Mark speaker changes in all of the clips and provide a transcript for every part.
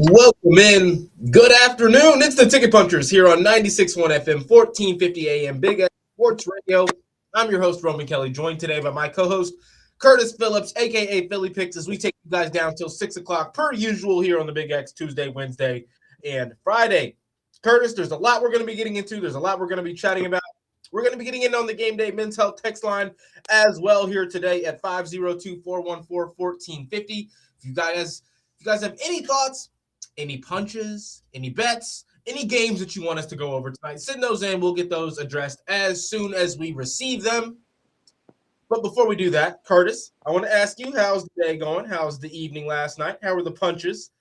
Speaker 1: Welcome in. Good afternoon. It's the Ticket Punchers here on 96.1 FM, 1450 AM, Big X Sports Radio. I'm your host, Roman Kelly, joined today by my co-host, Curtis Phillips, a.k.a. Philly Picks, as we take you guys down until 6 o'clock, per usual, here on the Big X, Tuesday, Wednesday, and Friday. Curtis, there's a lot we're going to be getting into. There's a lot we're going to be chatting about. We're going to be getting in on the Game Day Men's Health text line as well here today at 502-414-1450. If you guys have any thoughts, any punches, any bets, any games that you want us to go over tonight, send those in. We'll get those addressed as soon as we receive them. But before we do that, Curtis, I want to ask you, how's the day going? How's the evening last night? How were the punches?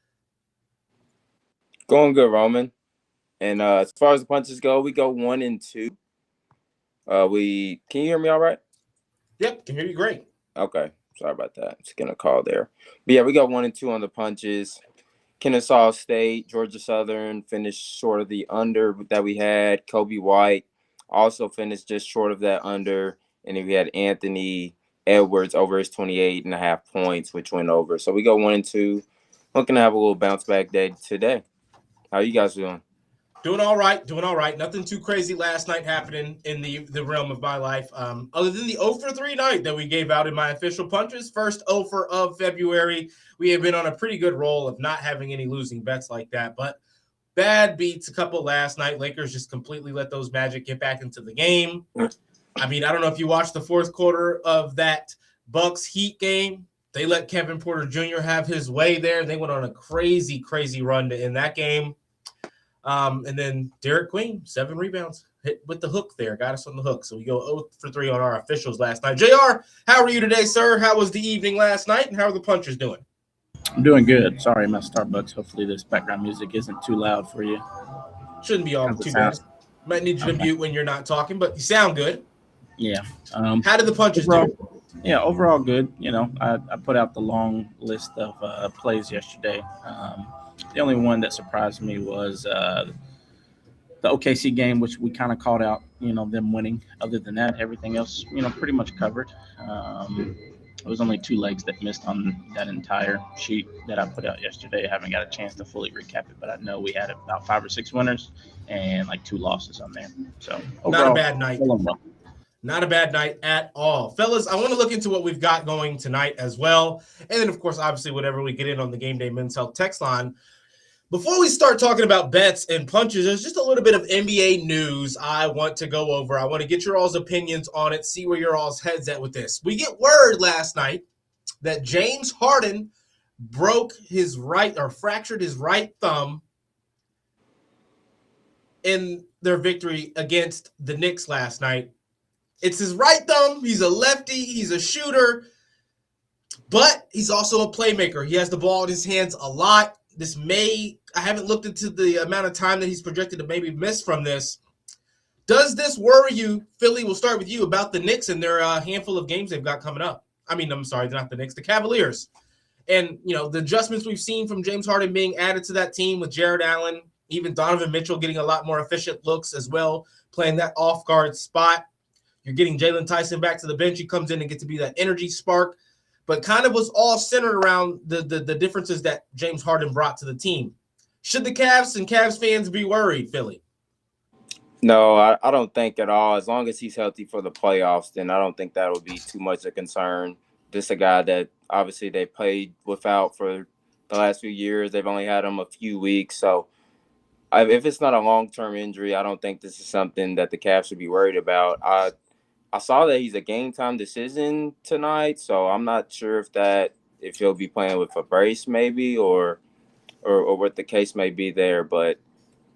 Speaker 2: Going good, Roman. And as far as the punches go, we go 1-2. Can you hear me all right?
Speaker 1: Yep, can hear you great.
Speaker 2: Okay, sorry about that. Just getting a call there. But yeah, we go 1-2 on the punches. Kennesaw State, Georgia Southern finished short of the under that we had. Kobe White also finished just short of that under. And then we had Anthony Edwards over his 28.5 points, which went over. So we go 1-2. Looking to have a little bounce back day today. How you guys doing?
Speaker 1: Doing all right. Nothing too crazy last night happening in the realm of my life. Other than the 0-for-3 night that we gave out in my official punches, first 0-for of February. We have been on a pretty good roll of not having any losing bets like that. But bad beats, a couple last night. Lakers just completely let those Magic get back into the game. I mean, I don't know if you watched the fourth quarter of that Bucks Heat game. They let Kevin Porter Jr. have his way there. They went on a crazy, crazy run to end that game. And then Derek Queen, 7 rebounds, hit with the hook there, got us on the hook. So we go 0-for-3 on our officials last night. JR, how are you today, sir? How was the evening last night, and how are the punchers doing?
Speaker 3: I'm doing good. Sorry, my Starbucks. Hopefully this background music isn't too loud for you.
Speaker 1: Shouldn't be all too bad. Might need you to mute when you're not talking, but you sound good.
Speaker 3: Yeah.
Speaker 1: How did the punchers do?
Speaker 3: Yeah, overall good. You know, I put out the long list of plays yesterday. The only one that surprised me was the OKC game, which we kind of called out, them winning. Other than that, everything else, pretty much covered. It was only 2 legs that missed on that entire sheet that I put out yesterday. I haven't got a chance to fully recap it, but I know we had about 5 or 6 winners and like 2 losses on there. So overall,
Speaker 1: not a bad night. Not a bad night at all. Fellas, I want to look into what we've got going tonight as well. And then, of course, obviously, whatever we get in on the Game Day Men's Health text line. Before we start talking about bets and punches, there's just a little bit of NBA news I want to go over. I want to get your all's opinions on it, see where your all's head's at with this. We get word last night that James Harden fractured his right thumb in their victory against the Knicks last night. It's his right thumb. He's a lefty. He's a shooter. But he's also a playmaker. He has the ball in his hands a lot. I haven't looked into the amount of time that he's projected to maybe miss from this. Does this worry you, Philly? We'll start with you about the Knicks and their handful of games they've got coming up. I'm sorry, not the Knicks, the Cavaliers. And, the adjustments we've seen from James Harden being added to that team with Jared Allen, even Donovan Mitchell getting a lot more efficient looks as well, playing that off-guard spot. You're getting Jalen Tyson back to the bench. He comes in and gets to be that energy spark. But kind of was all centered around the differences that James Harden brought to the team. Should the Cavs and Cavs fans be worried, Philly?
Speaker 2: No, I don't think at all. As long as he's healthy for the playoffs, then I don't think that would be too much a concern. Just a guy that obviously they played without for the last few years. They've only had him a few weeks. So if it's not a long-term injury, I don't think this is something that the Cavs should be worried about. I saw that he's a game-time decision tonight, so I'm not sure if he'll be playing with a brace maybe or what the case may be there. But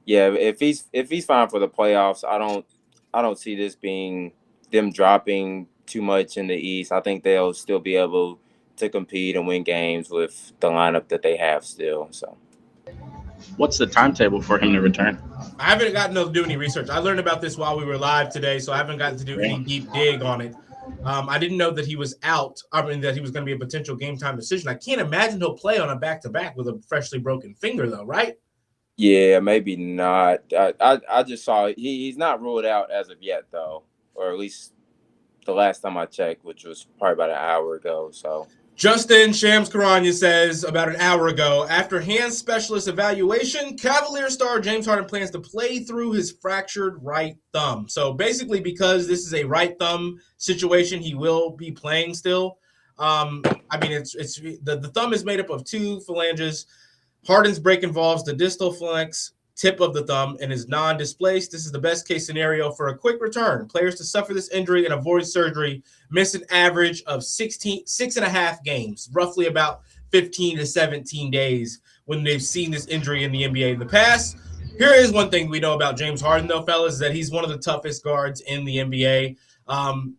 Speaker 2: yeah, if he's fine for the playoffs, I don't see this being them dropping too much in the East. I think they'll still be able to compete and win games with the lineup that they have still. So,
Speaker 3: what's the timetable for him to return?
Speaker 1: I haven't gotten to do any research. I learned about this while we were live today, so I haven't gotten to do any deep dig on it. I didn't know that he was out. I mean, that he was going to be a potential game time decision. I can't imagine he'll play on a back-to-back with a freshly broken finger, though, right?
Speaker 2: Yeah, maybe not. I just saw he's not ruled out as of yet, though, or at least the last time I checked, which was probably about an hour ago. So
Speaker 1: Justin Shams Karanya says about an hour ago, after hand specialist evaluation, Cavalier star James Harden plans to play through his fractured right thumb. So basically, because this is a right thumb situation, he will be playing still. I mean, it's the thumb is made up of two phalanges. Harden's break involves the distal phalanx tip of the thumb and is non-displaced. This is the best case scenario for a quick return. Players to suffer this injury and avoid surgery miss an average of 6.5 games, roughly about 15 to 17 days when they've seen this injury in the NBA in the past. Here is one thing we know about James Harden, though, fellas, is that he's one of the toughest guards in the NBA.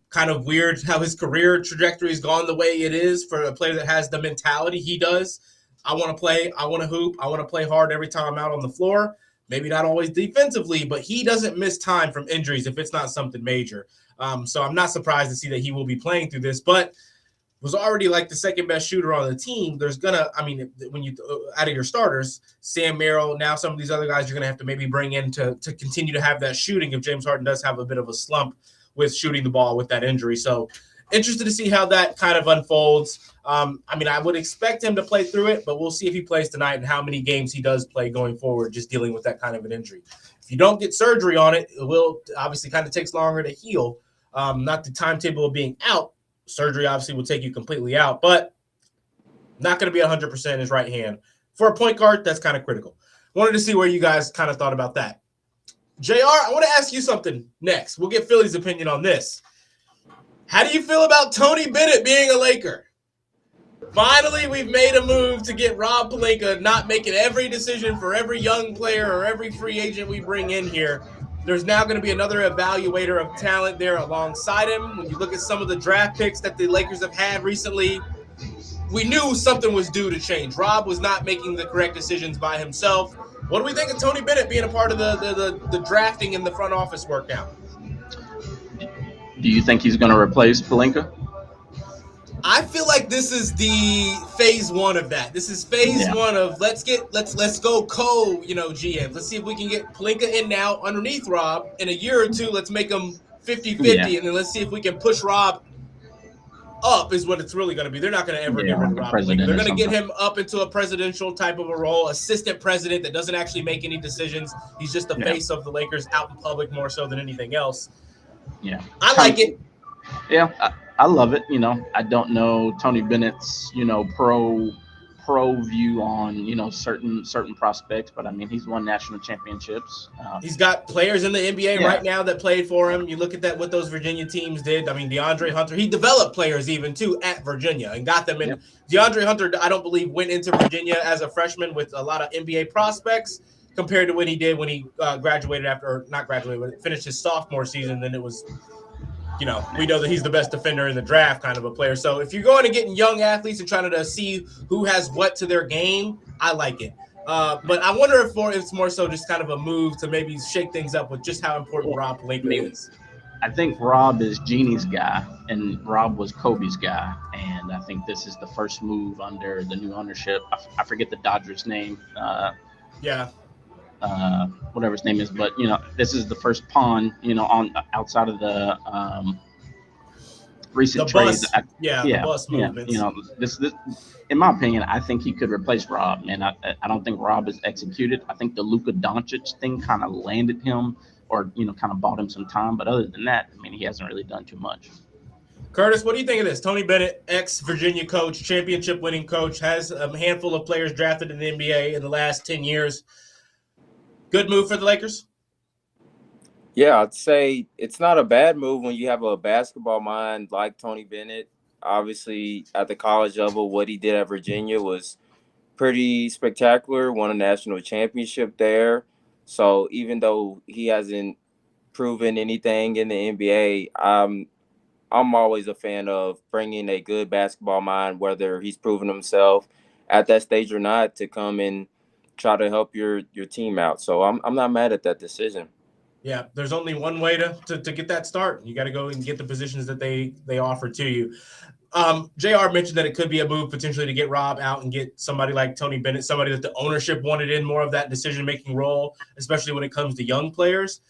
Speaker 1: Kind of weird how his career trajectory has gone the way it is for a player that has the mentality he does. I want to play. I want to hoop. I want to play hard every time I'm out on the floor. Maybe not always defensively, but he doesn't miss time from injuries if it's not something major. So I'm not surprised to see that he will be playing through this, but was already like the second best shooter on the team. There's when you out of your starters, Sam Merrill, now some of these other guys you're going to have to maybe bring in to continue to have that shooting if James Harden does have a bit of a slump with shooting the ball with that injury. So interested to see how that kind of unfolds. I would expect him to play through it, but we'll see if he plays tonight and how many games he does play going forward, just dealing with that kind of an injury. If you don't get surgery on it, it will obviously kind of takes longer to heal. Not the timetable of being out. Surgery obviously will take you completely out, but not going to be 100% in his right hand. For a point guard, that's kind of critical. Wanted to see where you guys kind of thought about that. JR, I want to ask you something next. We'll get Philly's opinion on this. How do you feel about Tony Bennett being a Laker? Finally, we've made a move to get Rob Pelinka not making every decision for every young player or every free agent we bring in here. There's now going to be another evaluator of talent there alongside him. When you look at some of the draft picks that the Lakers have had recently, we knew something was due to change. Rob was not making the correct decisions by himself. What do we think of Tony Bennett being a part of the drafting and the front office work now?
Speaker 3: Do you think he's going to replace Pelinka?
Speaker 1: I feel like this is the phase one of that. This is phase one of let's go GM. Let's see if we can get Pelinka in now underneath Rob. In a year or two, let's make him 50-50, and then let's see if we can push Rob up is what it's really going to be. They're not going to ever get rid of Rob Pelinka. They're going to get him up into a presidential type of a role, assistant president that doesn't actually make any decisions. He's just the face of the Lakers out in public more so than anything else.
Speaker 3: Yeah.
Speaker 1: I like it.
Speaker 3: Yeah, I love it. I don't know Tony Bennett's, pro view on, certain prospects, but I mean, he's won national championships.
Speaker 1: He's got players in the NBA right now that played for him. You look at what those Virginia teams did. I mean, DeAndre Hunter, he developed players even too at Virginia and got them in. Yep. DeAndre Hunter, I don't believe, went into Virginia as a freshman with a lot of NBA prospects compared to what he did when he finished his sophomore season. Then it was, we know that he's the best defender in the draft kind of a player. So if you're going to getting young athletes and trying to see who has what to their game, I like it. But I wonder if it's more so just kind of a move to maybe shake things up with just how important Rob Pelinka is.
Speaker 3: I think Rob is Jeannie's guy, and Rob was Kobe's guy. And I think this is the first move under the new ownership. I forget the Dodgers' name. Whatever his name is, but this is the first pawn, on outside of the recent trades.
Speaker 1: The bus movements.
Speaker 3: This, in my opinion, I think he could replace Rob, and I don't think Rob is executed. I think the Luka Doncic thing kind of landed him, or kind of bought him some time. But other than that, I mean, he hasn't really done too much.
Speaker 1: Curtis, what do you think of this? Tony Bennett, ex-Virginia coach, championship-winning coach, has a handful of players drafted in the NBA in the last 10 years. Good move for the Lakers?
Speaker 2: Yeah, I'd say it's not a bad move when you have a basketball mind like Tony Bennett. Obviously, at the college level, what he did at Virginia was pretty spectacular, won a national championship there. So even though he hasn't proven anything in the NBA, I'm always a fan of bringing a good basketball mind, whether he's proven himself at that stage or not, to come and try to help your team out. So I'm not mad at that decision.
Speaker 1: Yeah, there's only one way to get that start. You got to go and get the positions that they offer to you. JR mentioned that it could be a move potentially to get Rob out and get somebody like Tony Bennett, somebody that the ownership wanted in more of that decision-making role, especially when it comes to young players.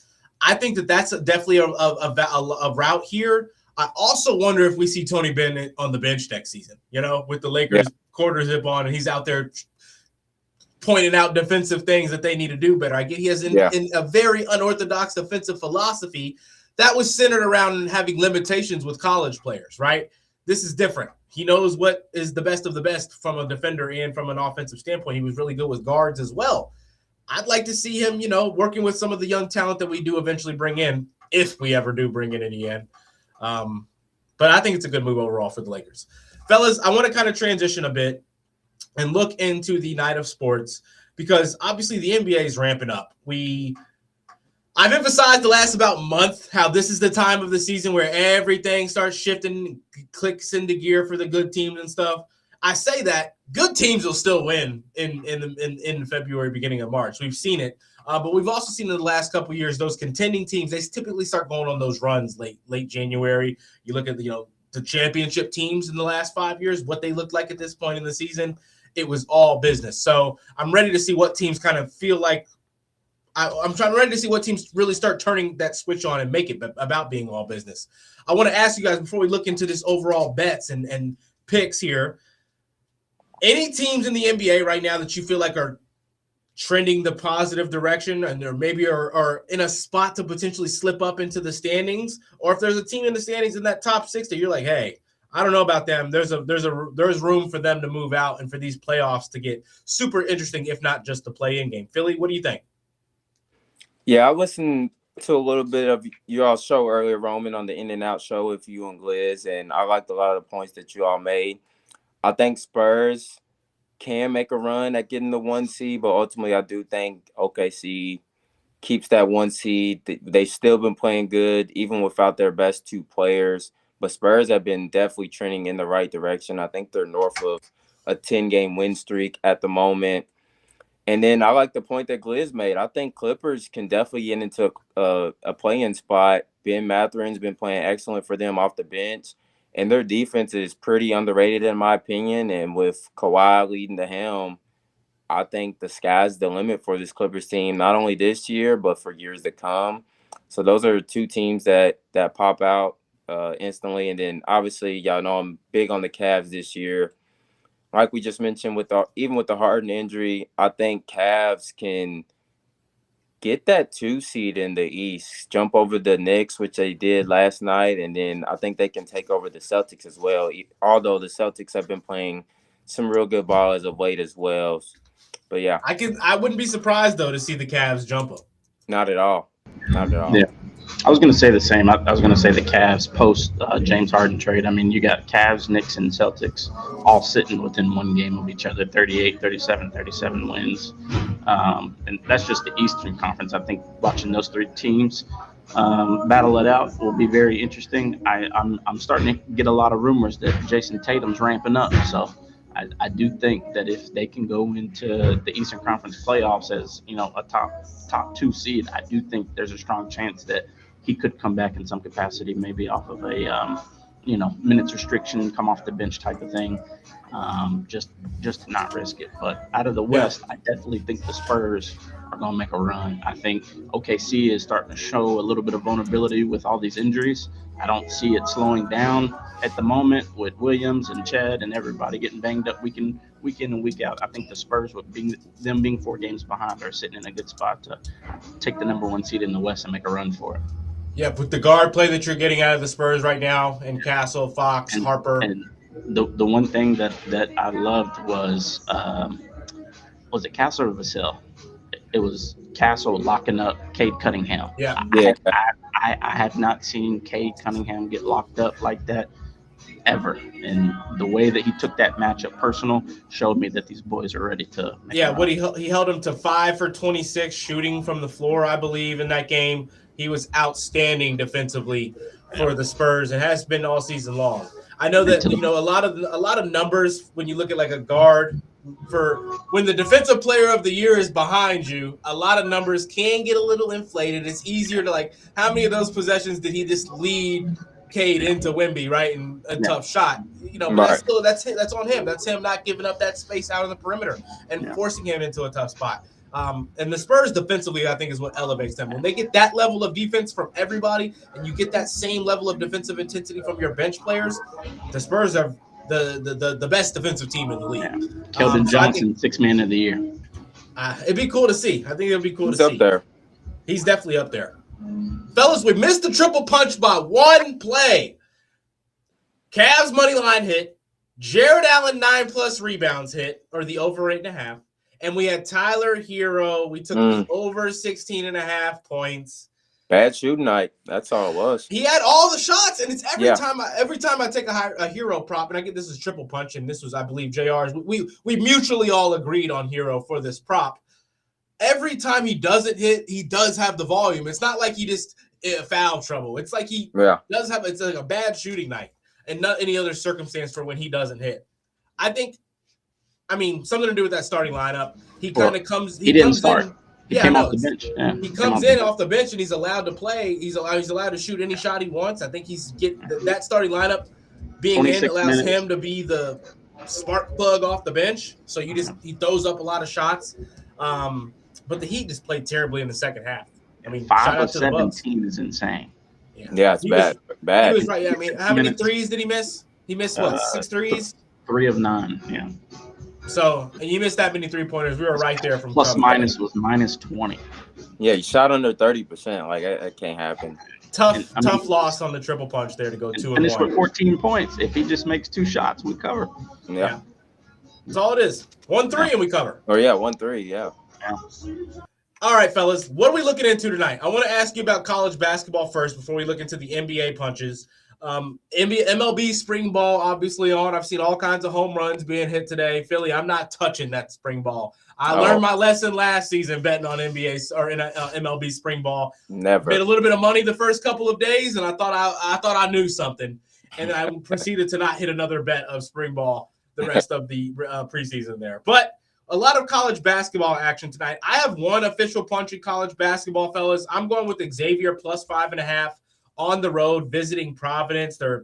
Speaker 1: I think that's definitely a route here. I also wonder if we see Tony Bennett on the bench next season, with the Lakers quarter zip on, and he's out there pointing out defensive things that they need to do better. I get he has in a very unorthodox defensive philosophy that was centered around having limitations with college players, right? This is different. He knows what is the best of the best from a defender and from an offensive standpoint. He was really good with guards as well. I'd like to see him, working with some of the young talent that we do eventually bring in, if we ever do bring in the end. But I think it's a good move overall for the Lakers. Fellas, I want to kind of transition a bit and look into the night of sports because obviously the NBA is ramping up. I've emphasized the last about month how this is the time of the season where everything starts shifting, clicks into gear for the good teams and stuff. I say that good teams will still win in February, beginning of March. We've seen it, but we've also seen in the last couple of years those contending teams. They typically start going on those runs late January. You look at the championship teams in the last 5 years, what they looked like at this point in the season. It was all business. So I'm ready to see what teams kind of feel like. I'm ready to see what teams really start turning that switch on and make it about being all business. I want to ask you guys before we look into this overall bets and picks here. Any teams in the NBA right now that you feel like are trending the positive direction and they're maybe are in a spot to potentially slip up into the standings, or if there's a team in the standings in that top 6 that you're like, hey, I don't know about them. There's room for them to move out and for these playoffs to get super interesting, if not just the play-in game. Philly, what do you think?
Speaker 2: Yeah, I listened to a little bit of you all's show earlier, Roman, on the In and Out show with you and Gliz, and I liked a lot of the points that you all made. I think Spurs can make a run at getting the 1 seed, but ultimately I do think OKC keeps that 1 seed. They've still been playing good, even without their best 2 players. But Spurs have been definitely trending in the right direction. I think they're north of a 10-game win streak at the moment. And then I like the point that Gliz made. I think Clippers can definitely get into a play-in spot. Ben Matherin's been playing excellent for them off the bench. And their defense is pretty underrated in my opinion. And with Kawhi leading the helm, I think the sky's the limit for this Clippers team, not only this year, but for years to come. So those are 2 teams that pop out instantly. And then obviously, y'all know I'm big on the Cavs this year. Like we just mentioned, even with the Harden injury, I think Cavs can get that 2 seed in the East, jump over the Knicks, which they did last night, and then I think they can take over the Celtics as well, although the Celtics have been playing some real good ball as of late as well. But, yeah.
Speaker 1: I wouldn't be surprised, though, to see the Cavs jump up.
Speaker 2: Not at all. Not at all.
Speaker 3: Yeah. I was going to say the same. I was going to say the Cavs post James Harden trade. I mean, you got Cavs, Knicks, and Celtics all sitting within 1 game of each other, 38, 37, 37 wins. And that's just the Eastern Conference. I think watching those 3 teams battle it out will be very interesting. I'm starting to get a lot of rumors that Jason Tatum's ramping up. So I do think that if they can go into the Eastern Conference playoffs as, a top 2 seed, I do think there's a strong chance that he could come back in some capacity, maybe off of a, minutes restriction, come off the bench type of thing, just to not risk it. But out of the West, I definitely think the Spurs are going to make a run. I think OKC is starting to show a little bit of vulnerability with all these injuries. I don't see it slowing down at the moment with Williams and Chad and everybody getting banged up week in and week out. I think the Spurs, with them being 4 games behind, are sitting in a good spot to take the number 1 seed in the West and make a run for it.
Speaker 1: Yeah, with the guard play that you're getting out of the Spurs right now, and Castle, Fox, Harper.
Speaker 3: And the one thing that I loved was it Castle or Vassell? It was Castle locking up Cade Cunningham.
Speaker 1: Yeah.
Speaker 3: I have not seen Cade Cunningham get locked up like that ever. And the way that he took that matchup personal showed me that these boys are ready to make
Speaker 1: he held him to 5 for 26 shooting from the floor, I believe, in that game. He was outstanding defensively for the Spurs and has been all season long. I know that a lot of numbers when you look at like a guard for when the defensive player of the year is behind you, a lot of numbers can get a little inflated. It's easier to like, how many of those possessions did he just lead Cade into Wemby, right? And a tough shot, but that's on him. That's him not giving up that space out on the perimeter and forcing him into a tough spot. And the Spurs defensively, I think, is what elevates them. When they get that level of defense from everybody and you get that same level of defensive intensity from your bench players, the Spurs are the best defensive team in the league. Yeah.
Speaker 3: Keldon Johnson, 6th man of the year.
Speaker 1: It'd be cool to see. I think it'll be cool to see.
Speaker 2: He's up there.
Speaker 1: He's definitely up there. Fellas, we missed the triple punch by one play. Cavs money line hit. Jared Allen 9+ rebounds hit, or the over 8.5. And we had Tyler Hero. We took the over 16.5 points.
Speaker 2: Bad shooting night. That's all it was.
Speaker 1: He had all the shots, and it's every time I take a Hero prop, and I get this is triple punch, and this was, I believe, JR's. We mutually all agreed on Hero for this prop. Every time he doesn't hit, he does have the volume. It's not like he just foul trouble. It's like he does have. It's like a bad shooting night, and not any other circumstance for when he doesn't hit. I mean, something to do with that starting lineup. He kind of comes.
Speaker 3: He didn't start. He came off the bench. Yeah,
Speaker 1: he comes in off the bench and he's allowed to play. He's allowed to shoot any shot he wants. I think that starting lineup being in allows him to be the spark plug off the bench. So he throws up a lot of shots. But the Heat just played terribly in the second half. I mean,
Speaker 3: 5 of 17 is insane.
Speaker 2: Yeah, it's bad.
Speaker 1: He was right. Yeah, I mean, how many threes did he miss? He missed 6 threes?
Speaker 3: 3 of 9. Yeah.
Speaker 1: So, and you missed that many 3-pointers. We were right there from
Speaker 3: plus minus was minus 20.
Speaker 2: Yeah, you shot under 30%. Like that can't happen.
Speaker 1: Tough loss on the triple punch there to go 2 and 1.
Speaker 3: Finished with 14 points. If he just makes 2 shots, we cover.
Speaker 2: Yeah.
Speaker 1: That's all it is. 1-3 and we cover.
Speaker 2: Oh yeah, 1-3. Yeah.
Speaker 1: All right, fellas. What are we looking into tonight? I want to ask you about college basketball first before we look into the NBA punches. MLB spring ball obviously on. I've seen all kinds of home runs being hit today. Philly, I'm not touching that spring ball. I learned my lesson last season betting on NBA or in MLB spring ball.
Speaker 2: Never
Speaker 1: made a little bit of money the first couple of days, and I thought I knew something, and then I proceeded to not hit another bet of spring ball the rest of the preseason there. But a lot of college basketball action tonight. I have one official punch in college basketball, fellas. I'm going with Xavier plus 5.5. On the road, visiting Providence. They're,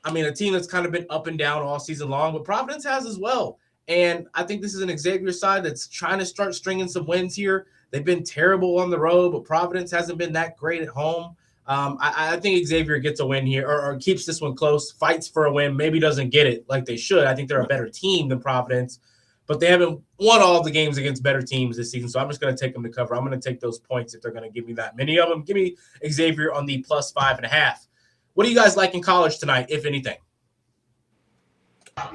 Speaker 1: a team that's kind of been up and down all season long, but Providence has as well. And I think this is an Xavier side that's trying to start stringing some wins here. They've been terrible on the road, but Providence hasn't been that great at home. I think Xavier gets a win here or keeps this one close, fights for a win, maybe doesn't get it like they should. I think they're a better team than Providence, but they haven't won all the games against better teams this season. So I'm just going to take them to cover. I'm going to take those points if they're going to give me that many of them. Give me Xavier on the plus 5.5. What do you guys like in college tonight, if anything?
Speaker 3: I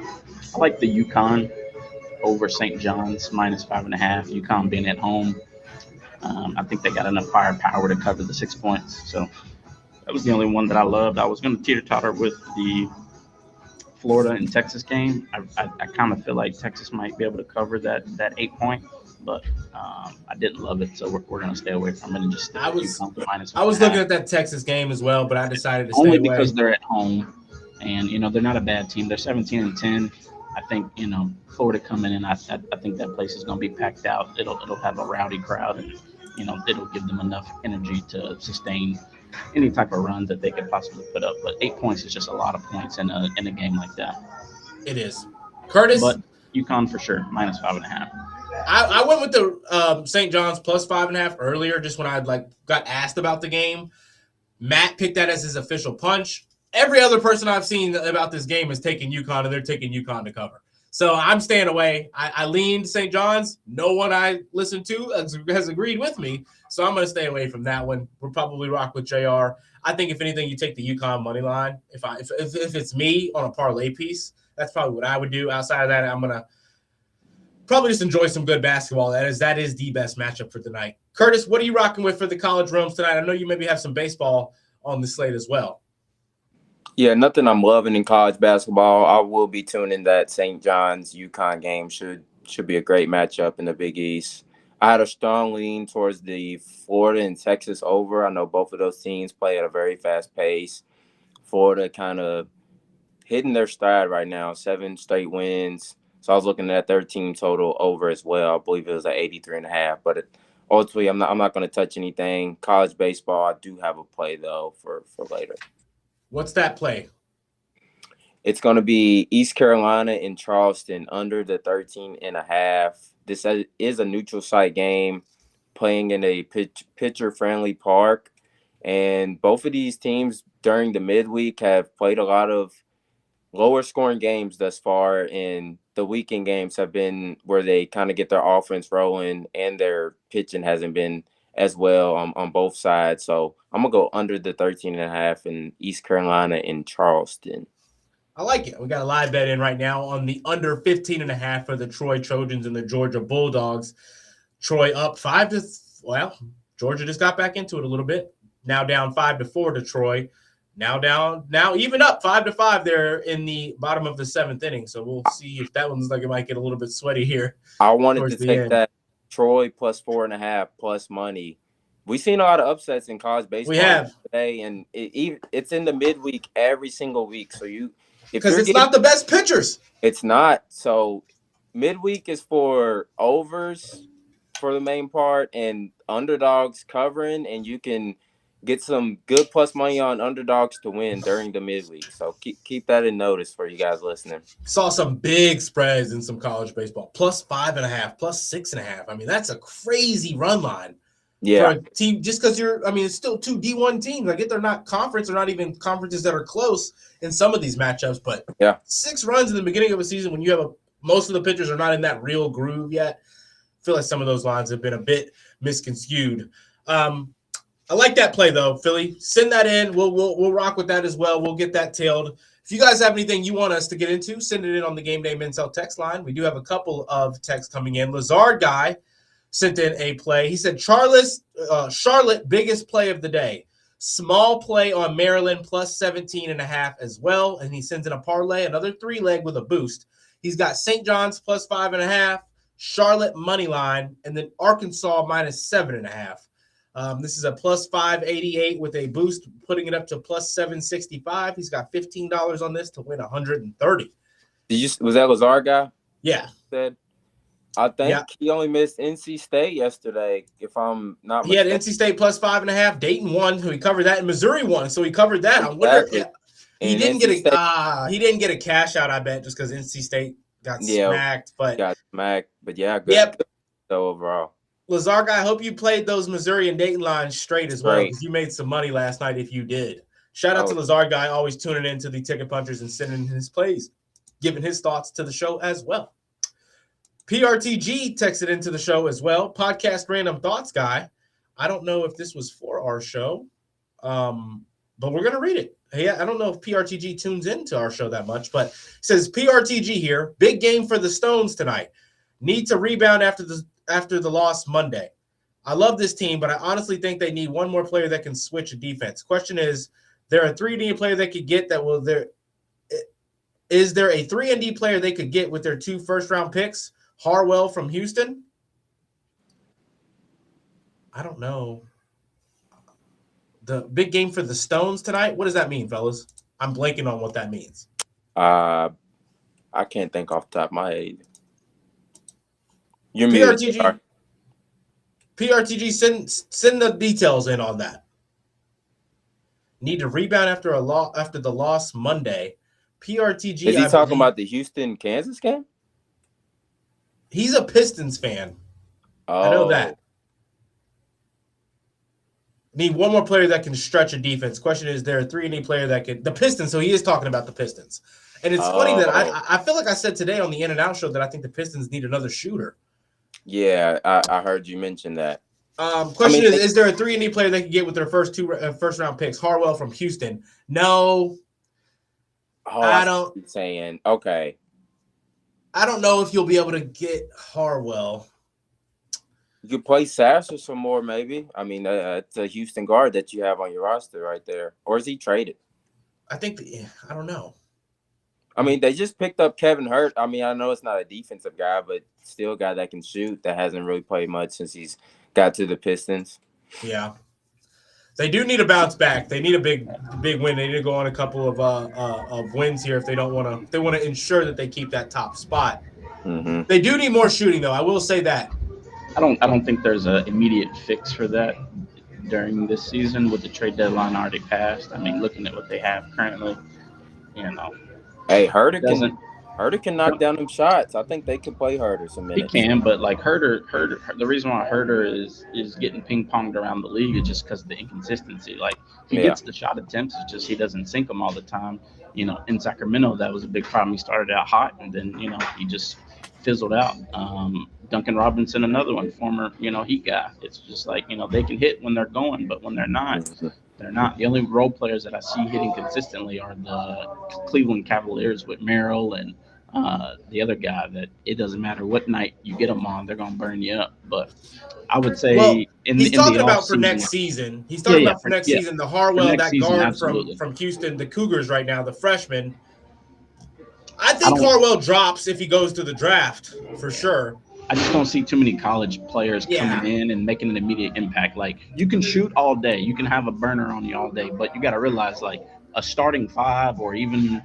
Speaker 3: like the UConn over St. John's minus 5.5. UConn being at home. I think they got enough firepower to cover the 6 points. So that was the only one that I loved. I was going to teeter-totter with the Florida and Texas game. I kind of feel like Texas might be able to cover that 8 point, but I didn't love it, so we're going to stay away from it and just stick with UConn minus 5.5.
Speaker 1: I was looking at that Texas game as well, but I decided to stay
Speaker 3: only
Speaker 1: away.
Speaker 3: Because they're at home, and they're not a bad team. They're 17-10. I think Florida coming in. I think that place is going to be packed out. It'll have a rowdy crowd, and it'll give them enough energy to sustain any type of run that they could possibly put up. But 8 points is just a lot of points in a game like that.
Speaker 1: It is. Curtis?
Speaker 3: But UConn for sure, minus 5.5.
Speaker 1: I went with the St. John's plus 5.5 earlier, just when I got asked about the game. Matt picked that as his official punch. Every other person I've seen about this game is taking UConn, and they're taking UConn to cover. So I'm staying away. I leaned St. John's. No one I listened to has agreed with me. So I'm going to stay away from that one. We'll probably rock with JR. I think if anything, you take the UConn money line. If it's me on a parlay piece, that's probably what I would do. Outside of that, I'm going to probably just enjoy some good basketball. That is the best matchup for tonight. Curtis, what are you rocking with for the college realms tonight? I know you maybe have some baseball on the slate as well.
Speaker 2: Yeah, nothing I'm loving in college basketball. I will be tuning that St. John's UConn game. Should be a great matchup in the Big East. I had a strong lean towards the Florida and Texas over. I know both of those teams play at a very fast pace. Florida kind of hitting their stride right now, 7 straight wins. So I was looking at their team total over as well. I believe it was at 83.5. But ultimately, I'm not going to touch anything. College baseball, I do have a play though for later.
Speaker 1: What's that play?
Speaker 2: It's going to be East Carolina and Charleston under the 13.5. This is a neutral site game, playing in a pitcher-friendly park. And both of these teams during the midweek have played a lot of lower-scoring games thus far, and the weekend games have been where they kind of get their offense rolling, and their pitching hasn't been as well on both sides. So I'm going to go under the 13.5 in East Carolina and Charleston.
Speaker 1: I like it. We got a live bet in right now on the under 15.5 for the Troy Trojans and the Georgia Bulldogs. Troy up 5-. Well, Georgia just got back into it a little bit. Now down 5-4 to Troy. Now even up 5-5 there in the bottom of the 7th inning. So we'll see if that one's like it might get a little bit sweaty here.
Speaker 2: I wanted to take that Troy plus 4.5 plus money. We've seen a lot of upsets in college baseball.
Speaker 1: We have
Speaker 2: today, and it's in the midweek every single week. So
Speaker 1: because it's not the best pitchers.
Speaker 2: It's not. So midweek is for overs for the main part and underdogs covering, and you can get some good plus money on underdogs to win during the midweek. So keep that in notice for you guys listening. Saw
Speaker 1: some big spreads in some college baseball. Plus 5.5, plus 6.5. I mean, that's a crazy run line.
Speaker 2: Yeah.
Speaker 1: For a team, just because it's still two D1 teams. I get they're not conference or not even conferences that are close in some of these matchups, but
Speaker 2: yeah, 6
Speaker 1: runs in the beginning of a season when you have most of the pitchers are not in that real groove yet. I feel like some of those lines have been a bit misconstrued. I like that play though, Philly. Send that in. We'll rock with that as well. We'll get that tailed. If you guys have anything you want us to get into, send it in on the Game Day Men's text line. We do have a couple of texts coming in. Lazard guy sent in a play. He said Charlotte biggest play of the day. Small play on Maryland plus 17.5 as well. And he sends in a parlay, another 3-leg with a boost. He's got St. John's plus 5.5, Charlotte money line, and then Arkansas minus 7.5. This is a plus 588 with a boost, putting it up to plus 765. He's got $15 on this to win 130.
Speaker 2: Was that Lazard guy?
Speaker 1: Yeah.
Speaker 2: Said. I think he only missed NC State yesterday, if I'm not mistaken.
Speaker 1: He had NC State plus 5.5. Dayton won, so he covered that, and Missouri won, so he covered that. I wonder he didn't get a cash out, I bet, just because NC State got smacked. But
Speaker 2: good. So overall,
Speaker 1: Lazard guy, I hope you played those Missouri and Dayton lines straight as well, because you made some money last night if you did. Shout out to Lazard guy, always tuning in to the Ticket Punchers and sending his plays, giving his thoughts to the show as well. PRTG texted into the show as well. Podcast Random Thoughts guy. I don't know if this was for our show, but we're going to read it. Hey, I don't know if PRTG tunes into our show that much, but it says PRTG here. Big game for the Stones tonight. Need to rebound after the loss Monday. I love this team, but I honestly think they need one more player that can switch a defense. Question is, there a 3-and-D player they could get that will there? Is there a 3-and-D player they could get with their 2 first-round picks? Harwell from Houston? I don't know. The big game for the Stones tonight? What does that mean, fellas? I'm blanking on what that means.
Speaker 2: I can't think off the top of my head. You're
Speaker 1: PRTG, send the details in on that. Need to rebound after the loss Monday. PRTG.
Speaker 2: Is he talking about the Houston-Kansas game?
Speaker 1: He's a Pistons fan.
Speaker 2: Oh.
Speaker 1: I know that. Need one more player that can stretch a defense. Question is, there a 3-and-D player that could – the Pistons, so he is talking about the Pistons. And it's funny that I feel like I said today on the In and Out show that I think the Pistons need another shooter.
Speaker 2: Yeah, I heard you mention that.
Speaker 1: Question is there a 3-and-D player they could get with their first 2 first-round picks? Harwell from Houston. No.
Speaker 2: I don't – saying, okay.
Speaker 1: I don't know if you'll be able to get Harwell.
Speaker 2: You could play Sasser some more, maybe. I mean, it's a Houston guard that you have on your roster right there. Or is he traded?
Speaker 1: I don't know.
Speaker 2: I mean, they just picked up Kevin Hurt. I mean, I know it's not a defensive guy, but still a guy that can shoot that hasn't really played much since he's got to the Pistons.
Speaker 1: Yeah. They do need a bounce back. They need a big win. They need to go on a couple of wins here if they don't want to. They want to ensure that they keep that top spot.
Speaker 2: Mm-hmm.
Speaker 1: They do need more shooting, though. I will say that.
Speaker 3: I don't think there's an immediate fix for that during this season with the trade deadline already passed. I mean, looking at what they have currently,
Speaker 2: Hey,
Speaker 3: it doesn't.
Speaker 2: Herder can knock down them shots. I think they can play Herder some
Speaker 3: He
Speaker 2: minutes.
Speaker 3: can, but like Herder, the reason why Herder is getting ping ponged around the league is just because of the inconsistency. Like he gets the shot attempts, it's just he doesn't sink them all the time. In Sacramento, that was a big problem. He started out hot, and then he just fizzled out. Duncan Robinson, another one, former Heat guy. It's just like they can hit when they're going, but when they're not, they're not. The only role players that I see hitting consistently are the Cleveland Cavaliers with Merrill and the other guy that it doesn't matter what night you get them on, they're going to burn you up. But I would say
Speaker 1: he's talking about for next season. He's talking about for next season. The Harwell, that
Speaker 3: season,
Speaker 1: guard
Speaker 3: absolutely.
Speaker 1: from Houston, the Cougars right now, the freshman. I think Harwell drops if he goes to the draft for sure.
Speaker 3: I just don't see too many college players coming in and making an immediate impact. Like you can shoot all day, you can have a burner on you all day, but you got to realize like a starting five or even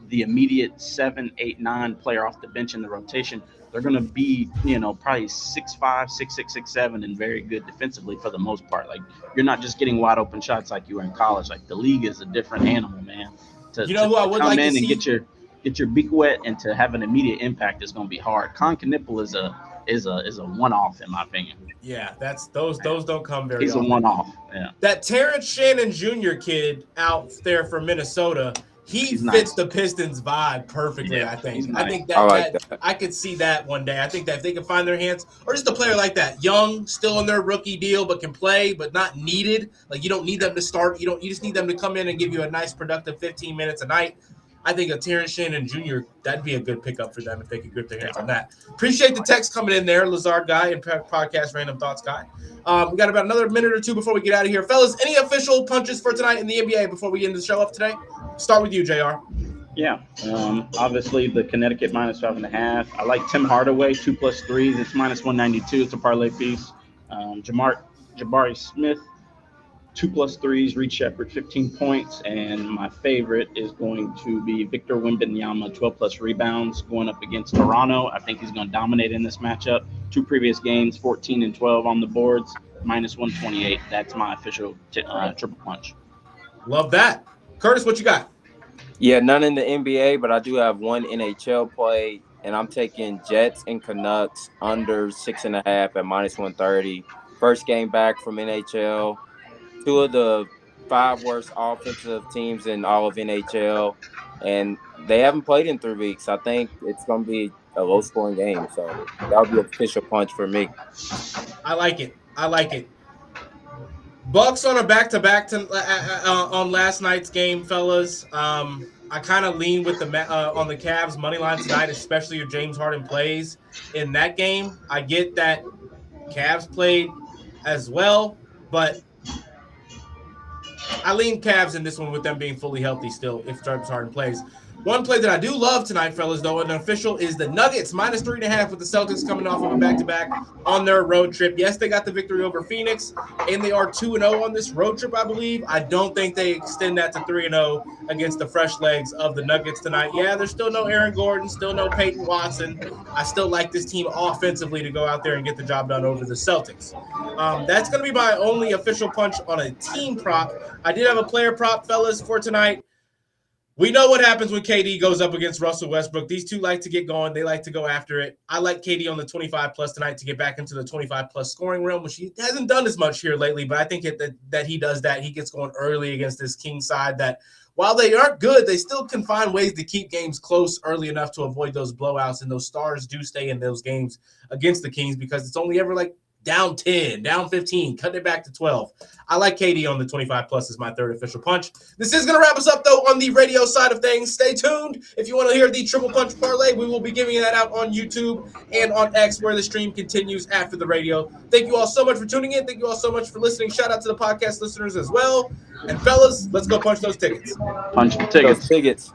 Speaker 3: the immediate 7, 8, 9 player off the bench in the rotation, they're going to be, probably 6'5", 6'6", 6'7", and very good defensively for the most part. Like you're not just getting wide open shots like you were in college. Like the league is a different animal, man.
Speaker 1: Who I would
Speaker 3: come
Speaker 1: like
Speaker 3: in
Speaker 1: to
Speaker 3: and
Speaker 1: see?
Speaker 3: get your beak wet and to have an immediate impact is going to be hard. Con Knipple is a one-off in my opinion.
Speaker 1: Yeah, that's those don't come very
Speaker 3: He's
Speaker 1: often.
Speaker 3: A one-off. Yeah.
Speaker 1: That Terrence Shannon Jr. kid out there from Minnesota, he fits the Pistons vibe perfectly.
Speaker 3: Yeah,
Speaker 1: I think.
Speaker 3: nice.
Speaker 1: I think
Speaker 2: that.
Speaker 1: I could see that one day. I think that if they can find their hands, or just a player like that, young, still in their rookie deal, but can play, but not needed. Like you don't need them to start. You just need them to come in and give you a nice, productive 15 minutes a night. I think a Terrence Shannon Jr., that'd be a good pickup for them if they could grip their hands on that. Appreciate the text coming in there, Lazard Guy and Podcast Random Thoughts Guy. We got about another minute or two before we get out of here. Fellas, any official punches for tonight in the NBA before we end the show up today? Start with you, JR.
Speaker 3: Yeah. Obviously, the Connecticut -5.5. I like Tim Hardaway, 2 + 3s. It's -192. It's a parlay piece. Jabari Smith, 2 + 3s, Reed Shepherd, 15 points. And my favorite is going to be Victor Wembanyama, 12+ rebounds, going up against Toronto. I think he's going to dominate in this matchup. 2 previous games, 14 and 12 on the boards, -128. That's my official triple punch.
Speaker 1: Love that. Curtis, what you got?
Speaker 2: Yeah, none in the NBA, but I do have one NHL play, and I'm taking Jets and Canucks under 6.5 at -130. First game back from NHL. 2 of the 5 worst offensive teams in all of NHL, and they haven't played in 3 weeks. I think it's going to be a low-scoring game, so that would be an official punch for me.
Speaker 1: I like it. Bucks on a back-to-back on last night's game, fellas. I kind of lean with on the Cavs money line tonight, especially if James Harden plays in that game. I get that Cavs played as well, but I lean Cavs in this one with them being fully healthy still if James Harden plays. One play that I do love tonight, fellas, though, an official is the Nuggets -3.5 with the Celtics coming off of a back-to-back on their road trip. Yes, they got the victory over Phoenix, and they are 2-0 on this road trip, I believe. I don't think they extend that to 3-0 against the fresh legs of the Nuggets tonight. Yeah, there's still no Aaron Gordon, still no Peyton Watson. I still like this team offensively to go out there and get the job done over the Celtics. That's going to be my only official punch on a team prop. I did have a player prop, fellas, for tonight. We know what happens when KD goes up against Russell Westbrook. These two like to get going. They like to go after it. I like KD on the 25+ tonight to get back into the 25+ scoring realm, which he hasn't done as much here lately, but I think that he does that. He gets going early against this King side that while they aren't good, they still can find ways to keep games close early enough to avoid those blowouts, and those stars do stay in those games against the Kings because it's only ever like down 10, down 15, cutting it back to 12. I like KD on the 25+ as my third official punch. This is going to wrap us up, though, on the radio side of things. Stay tuned. If you want to hear the triple punch parlay, we will be giving that out on YouTube and on X, where the stream continues after the radio. Thank you all so much for tuning in. Thank you all so much for listening. Shout out to the podcast listeners as well. And fellas, let's go punch those tickets.
Speaker 3: Punch the tickets.
Speaker 2: Those tickets.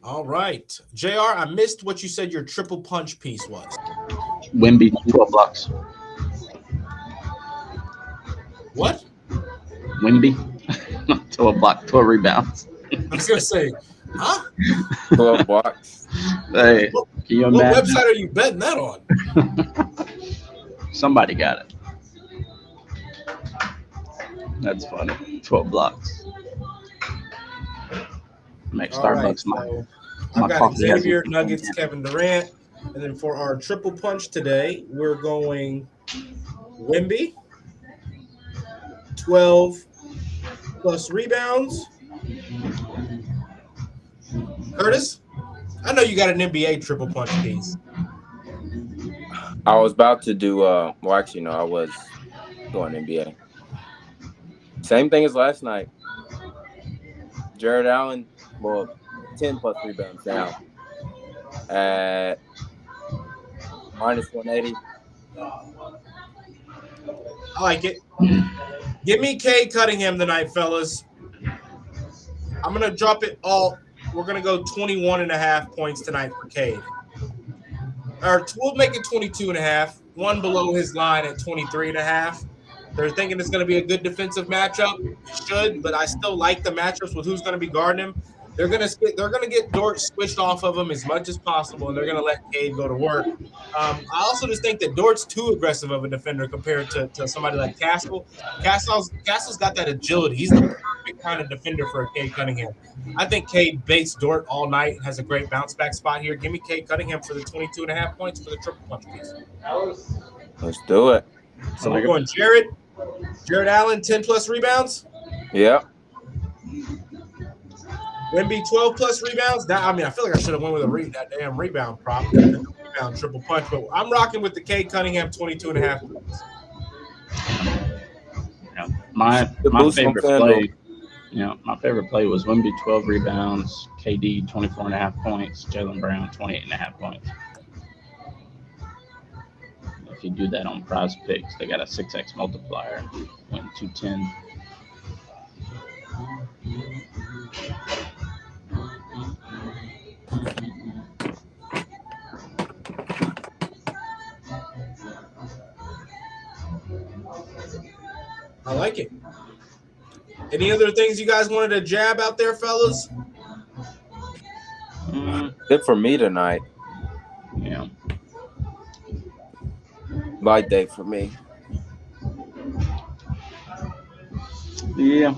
Speaker 1: All right. JR, I missed what you said your triple punch piece was.
Speaker 3: Wemby, 12 blocks.
Speaker 1: What?
Speaker 3: Wemby, 12 blocks, 12 rebounds.
Speaker 1: I was going to say, huh?
Speaker 2: 12 blocks.
Speaker 3: Hey, can you
Speaker 1: What
Speaker 3: imagine?
Speaker 1: website are you betting that on?
Speaker 3: Somebody got it. That's funny. 12 blocks. Make
Speaker 1: All right,
Speaker 3: Starbucks my
Speaker 1: so I've got
Speaker 3: coffee has
Speaker 1: Xavier,
Speaker 3: it.
Speaker 1: Nuggets, Kevin Durant. And then for our triple punch today, we're going Wemby, 12 plus rebounds. Curtis, I know you got an NBA triple punch piece.
Speaker 2: I was about to do I was doing NBA. Same thing as last night. Jared Allen, 10 plus rebounds down at minus 180.
Speaker 1: I like it. Give me Cade Cunningham tonight, fellas. I'm going to drop it all. We're going to go 21.5 points tonight for Cade. Or we'll make it 22.5. One below his line at 23.5. They're thinking it's going to be a good defensive matchup. It should, but I still like the matchups with who's going to be guarding him. They're going to get Dort switched off of him as much as possible, and they're going to let Cade go to work. I also just think that Dort's too aggressive of a defender compared to somebody like Castle. Castle's got that agility. He's the perfect kind of defender for a Cade Cunningham. I think Cade baits Dort all night and has a great bounce back spot here. Give me Cade Cunningham for the 22.5 points for the triple punch piece.
Speaker 2: Let's do it.
Speaker 1: So we're going Jared Allen, 10 plus rebounds.
Speaker 2: Yeah.
Speaker 1: Wemby, 12 plus rebounds. I feel like I should have went with that damn rebound prop. Rebound triple punch, but I'm rocking with the Cade Cunningham 22.5 points.
Speaker 3: Yeah, my favorite play. My favorite play was Wemby 12 rebounds, KD 24.5 points, Jaylen Brown 28.5 points. If you do that on Prize Picks, they got a 6x multiplier, win 210.
Speaker 1: I like it. Any other things you guys wanted to jab out there, fellas?
Speaker 2: Good for me tonight.
Speaker 3: Yeah.
Speaker 2: Light day for me.
Speaker 3: Yeah.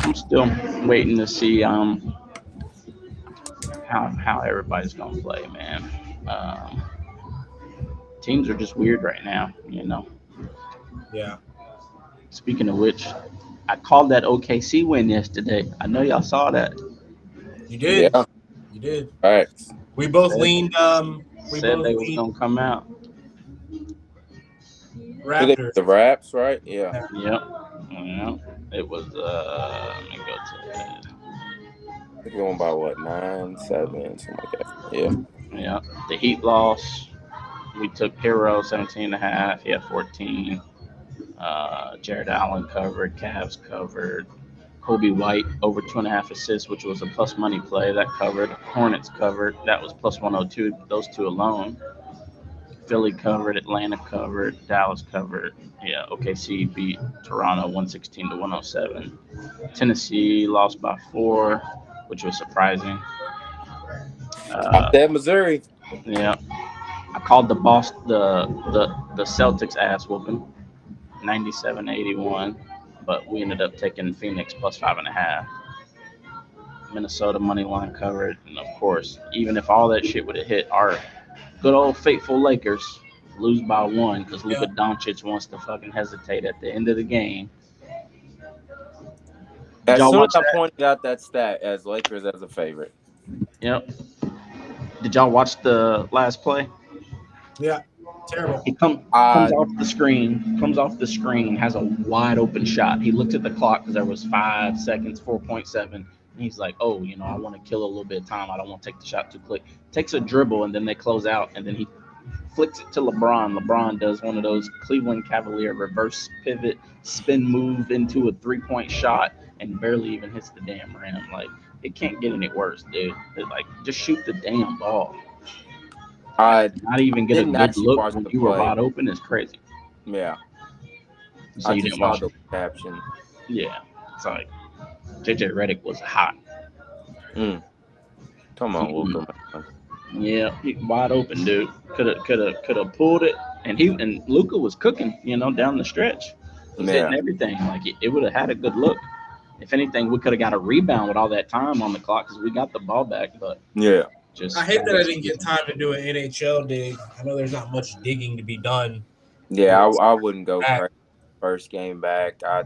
Speaker 3: I'm still waiting to see how everybody's gonna play, man. Teams are just weird right now,
Speaker 1: Yeah.
Speaker 3: Speaking of which, I called that OKC win yesterday. I know y'all saw that.
Speaker 1: You did.
Speaker 2: Yeah.
Speaker 1: You did.
Speaker 2: All right.
Speaker 1: We both leaned.
Speaker 3: Said they was gonna come out.
Speaker 1: Raptors.
Speaker 2: The Raps, right? Yeah.
Speaker 3: Yep. It was. Let me go to it.
Speaker 2: They're going by what, 9-7, something like that. Yeah.
Speaker 3: Yeah. The Heat lost. We took Hero 17.5. He had 14. Jared Allen covered. Cavs covered. Kobe White over 2.5 assists, which was a plus money play. That covered. Hornets covered. That was plus 102. Those two alone. Philly covered. Atlanta covered. Dallas covered. Yeah, OKC beat Toronto 116-107. Tennessee lost by 4, which was surprising.
Speaker 2: Missouri.
Speaker 3: Yeah, I called the Celtics ass whooping, 97-81, but we ended up taking Phoenix plus 5.5. Minnesota money line covered, and of course, even if all that shit would have hit, our good old faithful Lakers lose by 1 because Luka Doncic wants to fucking hesitate at the end of the game.
Speaker 2: As soon as I pointed out that stat as Lakers as a favorite.
Speaker 3: Yep. Did y'all watch the last play?
Speaker 1: Yeah. Terrible.
Speaker 3: He comes off the screen, has a wide open shot. He looked at the clock because there was 5 seconds, 4.7. And he's like, I want to kill a little bit of time. I don't want to take the shot too quick. Takes a dribble, and then they close out, and then he flicks it to LeBron. LeBron does one of those Cleveland Cavalier reverse pivot spin move into a 3-point shot and barely even hits the damn rim. Like, it can't get any worse, dude. It's like, just shoot the damn ball.
Speaker 2: I
Speaker 3: Not even get a
Speaker 2: didn't
Speaker 3: good
Speaker 2: actually
Speaker 3: look
Speaker 2: watch
Speaker 3: when
Speaker 2: the
Speaker 3: you were
Speaker 2: play.
Speaker 3: wide open is crazy.
Speaker 2: Yeah,
Speaker 3: So
Speaker 2: I
Speaker 3: you
Speaker 2: just
Speaker 3: didn't
Speaker 2: saw
Speaker 3: watch
Speaker 2: the
Speaker 3: it.
Speaker 2: caption.
Speaker 3: Yeah, it's like JJ Redick was hot.
Speaker 2: Come on, Luka.
Speaker 3: Yeah, he wide open, dude. Could have pulled it, and Luka was cooking, down the stretch. He was hitting everything. Like it would have had a good look. If anything, we could have got a rebound with all that time on the clock because we got the ball back. But
Speaker 2: Yeah,
Speaker 1: I hate that I didn't get time to do an NHL dig. I know there's not much digging to be done.
Speaker 2: yeah. I wouldn't go crazy first game back. I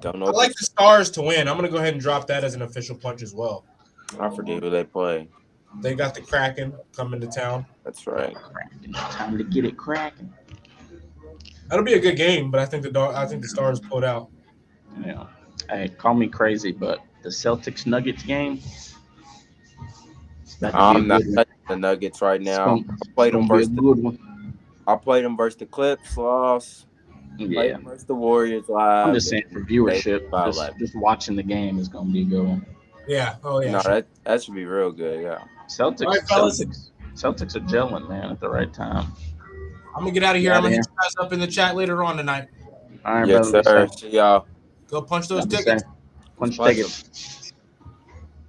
Speaker 2: don't know.
Speaker 1: I like the Stars to win. I'm going to go ahead and drop that as an official punch as well.
Speaker 2: I forget who they play.
Speaker 1: They got the Kraken coming to town.
Speaker 2: That's right.
Speaker 3: Time to get it cracking.
Speaker 1: That'll be a good game, but I think the Stars pulled out.
Speaker 3: Yeah. Hey, call me crazy, but the Celtics Nuggets game.
Speaker 2: I'm not touching the Nuggets right now. I played them versus the Clips, lost. Played them versus the Warriors live.
Speaker 3: I'm just saying for viewership, just watching the game is going to be a good one.
Speaker 1: Yeah. Oh yeah.
Speaker 2: No, that should be real good. Yeah.
Speaker 3: Celtics are gelling, man, at the right time.
Speaker 1: I'm gonna get out of here. I'm gonna hit you guys up in the chat later on tonight.
Speaker 3: All right,
Speaker 2: yes,
Speaker 3: brother.
Speaker 2: sir. See y'all.
Speaker 1: Go punch those tickets.
Speaker 3: Punch tickets.